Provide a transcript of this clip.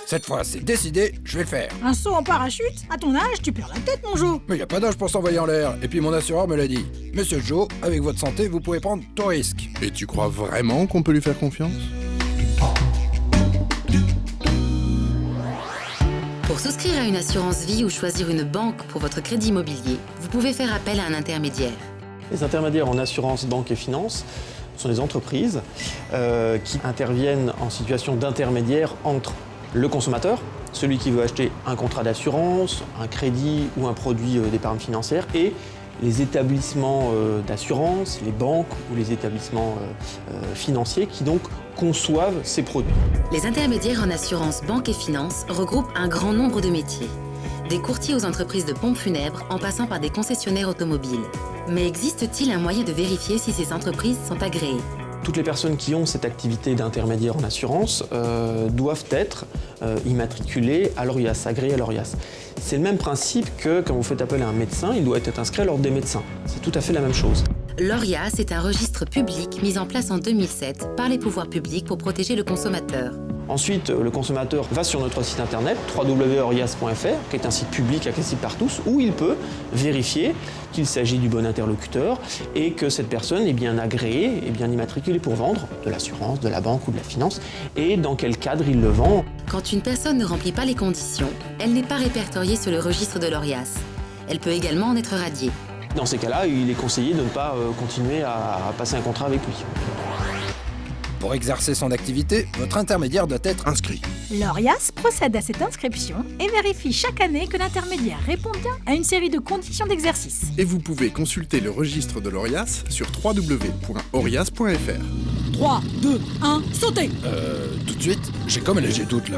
Cette fois, c'est décidé, je vais le faire. Un saut en parachute? À ton âge, tu perds la tête, mon Jo. Mais y a pas d'âge pour s'envoyer en l'air. Et puis mon assureur me l'a dit. Monsieur Joe, avec votre santé, vous pouvez prendre tout risque. Et tu crois vraiment qu'on peut lui faire confiance? Pour souscrire à une assurance vie ou choisir une banque pour votre crédit immobilier, vous pouvez faire appel à un intermédiaire. Les intermédiaires en assurance, banque et finance sont des entreprises qui interviennent en situation d'intermédiaire entre le consommateur, celui qui veut acheter un contrat d'assurance, un crédit ou un produit d'épargne financière, et les établissements d'assurance, les banques ou les établissements financiers qui donc conçoivent ces produits. Les intermédiaires en assurance, banque et finance regroupent un grand nombre de métiers. Des courtiers aux entreprises de pompes funèbres en passant par des concessionnaires automobiles. Mais existe-t-il un moyen de vérifier si ces entreprises sont agréées ? Toutes les personnes qui ont cette activité d'intermédiaire en assurance doivent être immatriculées à l'ORIAS, agréées à l'ORIAS. C'est le même principe que quand vous faites appel à un médecin, il doit être inscrit à l'ordre des médecins. C'est tout à fait la même chose. L'ORIAS est un registre public mis en place en 2007 par les pouvoirs publics pour protéger le consommateur. Ensuite, le consommateur va sur notre site internet www.orias.fr, qui est un site public accessible par tous, où il peut vérifier qu'il s'agit du bon interlocuteur et que cette personne est bien agréée et bien immatriculée pour vendre de l'assurance, de la banque ou de la finance, et dans quel cadre il le vend. Quand une personne ne remplit pas les conditions, elle n'est pas répertoriée sur le registre de l'ORIAS. Elle peut également en être radiée. Dans ces cas-là, il est conseillé de ne pas continuer à passer un contrat avec lui. Pour exercer son activité, votre intermédiaire doit être inscrit. L'ORIAS procède à cette inscription et vérifie chaque année que l'intermédiaire répond bien à une série de conditions d'exercice. Et vous pouvez consulter le registre de l'ORIAS sur www.orias.fr. 3, 2, 1, sautez! Tout de suite, j'ai comme un léger doute là.